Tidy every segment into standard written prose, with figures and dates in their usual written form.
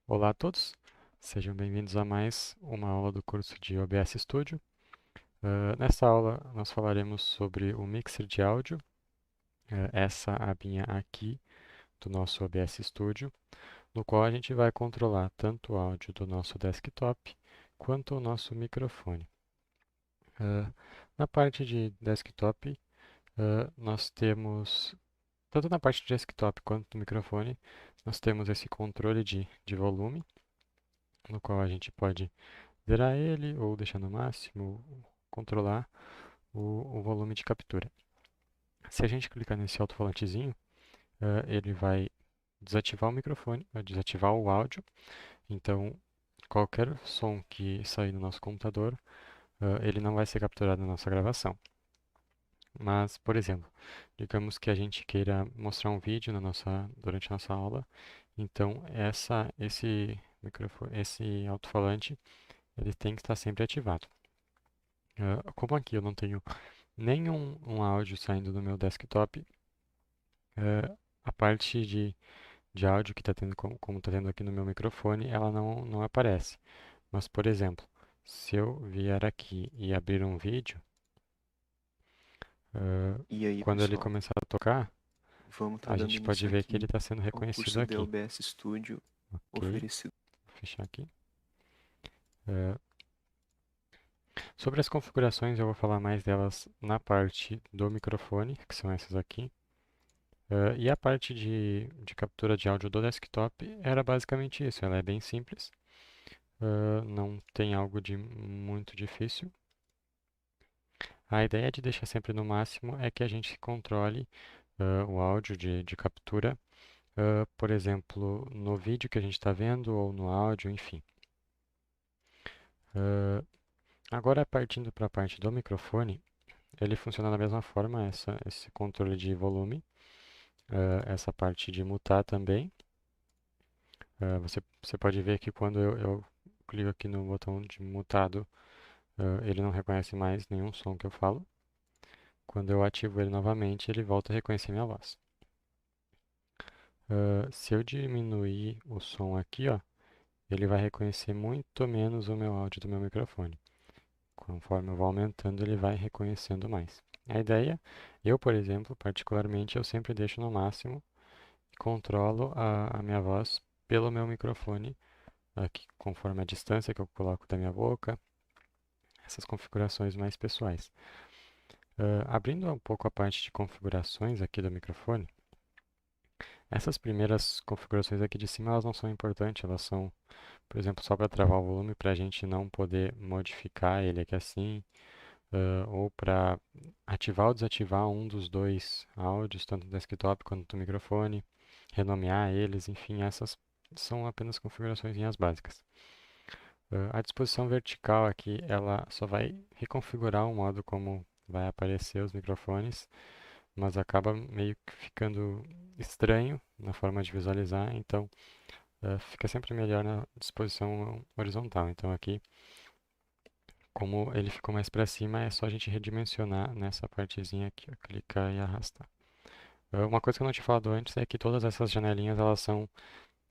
Olá a todos, sejam bem-vindos a mais uma aula do curso de OBS Studio. Nessa aula nós falaremos sobre o mixer de áudio, essa abinha aqui do nosso OBS Studio, no qual a gente vai controlar tanto o áudio do nosso desktop quanto o nosso microfone. Uh, Na parte de desktop, nós temos, tanto na parte de desktop quanto do microfone, nós temos esse controle de volume, no qual a gente pode zerar ele ou deixar no máximo, controlar o volume de captura. Se a gente clicar nesse alto-falantezinho, ele vai desativar o microfone, vai desativar o áudio, então qualquer som que sair do nosso computador, ele não vai ser capturado na nossa gravação. Mas, por exemplo, digamos que a gente queira mostrar um vídeo durante a nossa aula, então esse alto-falante ele tem que estar sempre ativado. Como aqui eu não tenho nenhum áudio saindo do meu desktop, a parte de áudio que está tendo, como está tendo aqui no meu microfone, ela não aparece. Mas, por exemplo, se eu vier aqui e abrir um vídeo, E aí, quando ele pessoal, começar a tocar, vamos estar a dando gente pode início ver que ele aqui está sendo ao reconhecido curso de aqui. OBS Studio Ok, oferecido. vou fechar aqui. Eh, Sobre as configurações, eu vou falar mais delas na parte do microfone, que são essas aqui. E a parte de captura de áudio do desktop era basicamente isso. Ela é bem simples, não tem algo de muito difícil. A ideia de deixar sempre no máximo é que a gente controle o áudio de captura, por exemplo, no vídeo que a gente está vendo ou no áudio, enfim. Uh, Agora, partindo para a parte do microfone, ele funciona da mesma forma, esse controle de volume, essa parte de mutar também. Você pode ver que quando eu clico aqui no botão de mutado, ele não reconhece mais nenhum som que eu falo. Quando eu ativo ele novamente, ele volta a reconhecer minha voz. Se eu diminuir o som aqui, ó, ele vai reconhecer muito menos o meu áudio do meu microfone. Conforme eu vou aumentando, ele vai reconhecendo mais. A ideia, eu, por exemplo, particularmente, eu sempre deixo no máximo e controlo a minha voz pelo meu microfone, aqui, conforme a distância que eu coloco da minha boca, essas configurações mais pessoais. Abrindo um pouco a parte de configurações aqui do microfone, essas primeiras configurações aqui de cima, elas não são importantes, elas são, por exemplo, só para travar o volume, para a gente não poder modificar ele aqui assim, ou para ativar ou desativar um dos dois áudios, tanto do desktop quanto do microfone, renomear eles, enfim, essas são apenas configurações básicas. A disposição vertical aqui, ela só vai reconfigurar o modo como vai aparecer os microfones, mas acaba meio que ficando estranho na forma de visualizar, então fica sempre melhor na disposição horizontal. Então aqui, como ele ficou mais para cima, é só a gente redimensionar nessa partezinha aqui, ó, clicar e arrastar. Uma coisa que eu não tinha falado antes é que todas essas janelinhas elas são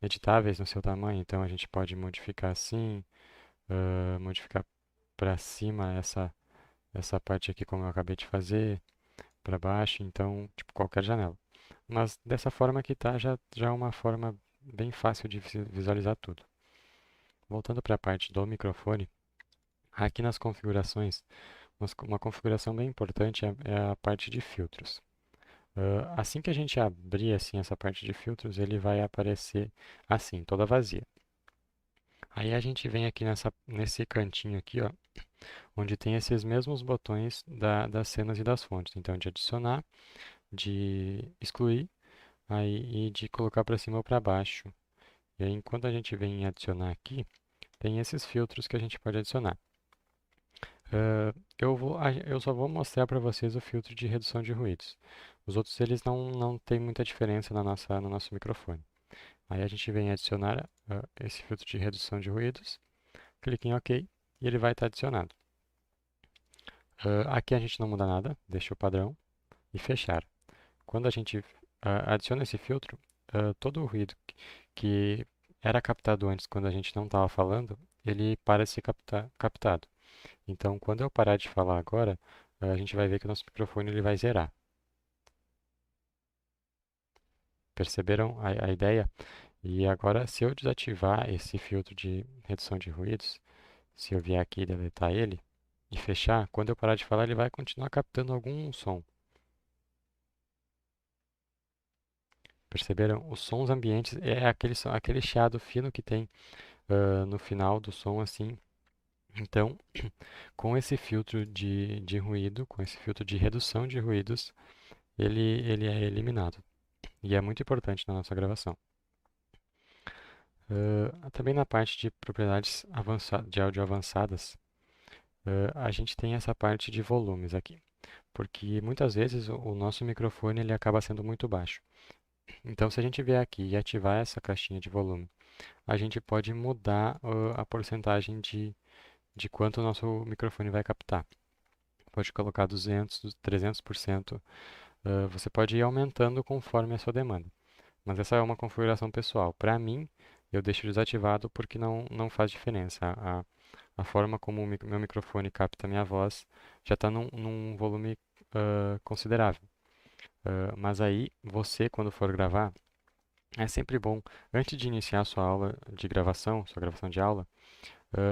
editáveis no seu tamanho, então a gente pode modificar assim, modificar para cima essa parte aqui como eu acabei de fazer, para baixo, então tipo qualquer janela. Mas dessa forma que tá, já é uma forma bem fácil de visualizar tudo. Voltando para a parte do microfone, aqui nas configurações, uma configuração bem importante é a parte de filtros. Assim que a gente abrir assim essa parte de filtros, ele vai aparecer assim, toda vazia. Aí a gente vem aqui nesse cantinho aqui, ó, onde tem esses mesmos botões das cenas e das fontes. Então, de adicionar, de excluir, aí, e de colocar para cima ou para baixo. E aí, enquanto a gente vem em adicionar aqui, tem esses filtros que a gente pode adicionar. Eu só vou mostrar para vocês o filtro de redução de ruídos. Os outros eles não têm muita diferença no nosso microfone. Aí a gente vem adicionar esse filtro de redução de ruídos, clique em OK e ele vai estar adicionado. Aqui a gente não muda nada, deixa o padrão e fechar. Quando a gente adiciona esse filtro, todo o ruído que era captado antes quando a gente não estava falando, ele para de ser captado. Então, quando eu parar de falar agora, a gente vai ver que o nosso microfone ele vai zerar. Perceberam a ideia? E agora, se eu desativar esse filtro de redução de ruídos, se eu vier aqui e deletar ele e fechar, quando eu parar de falar, ele vai continuar captando algum som. Perceberam? Os sons ambientes é aquele, aquele chiado fino que tem no final do som, assim. Então, com esse filtro de ruído, com esse filtro de redução de ruídos, ele é eliminado. E é muito importante na nossa gravação. Também na parte de propriedades de áudio avançadas, a gente tem essa parte de volumes aqui. Porque muitas vezes o nosso microfone ele acaba sendo muito baixo. Então, se a gente vier aqui e ativar essa caixinha de volume, a gente pode mudar a porcentagem de quanto o nosso microfone vai captar. Pode colocar 200, 300%. Você pode ir aumentando conforme a sua demanda. Mas essa é uma configuração pessoal. Para mim, eu deixo desativado porque não faz diferença. A forma como o meu microfone capta a minha voz já está num volume considerável. Mas aí, você, quando for gravar, é sempre bom, antes de iniciar a sua aula de gravação, sua gravação de aula,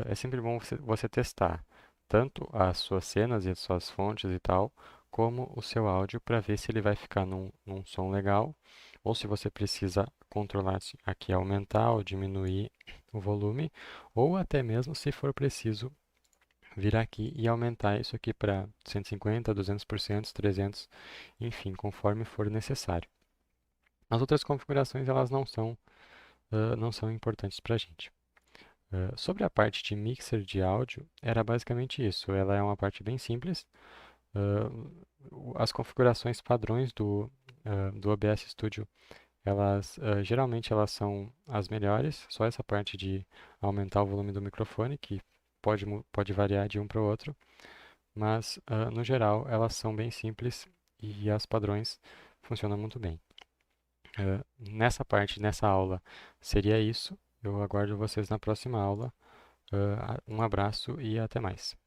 é sempre bom você testar tanto as suas cenas e as suas fontes e tal, como o seu áudio para ver se ele vai ficar num som legal ou se você precisa controlar aqui aumentar ou diminuir o volume, ou até mesmo se for preciso vir aqui e aumentar isso aqui para 150, 200%, 300, enfim, conforme for necessário. As outras configurações elas não são importantes para a gente. Sobre a parte de mixer de áudio, era basicamente isso. Ela é uma parte bem simples. As configurações padrões do OBS Studio, geralmente elas são as melhores. Só essa parte de aumentar o volume do microfone, que pode variar de um para o outro. Mas, no geral, elas são bem simples e as padrões funcionam muito bem. Nessa aula, seria isso. Eu aguardo vocês na próxima aula. Um abraço e até mais.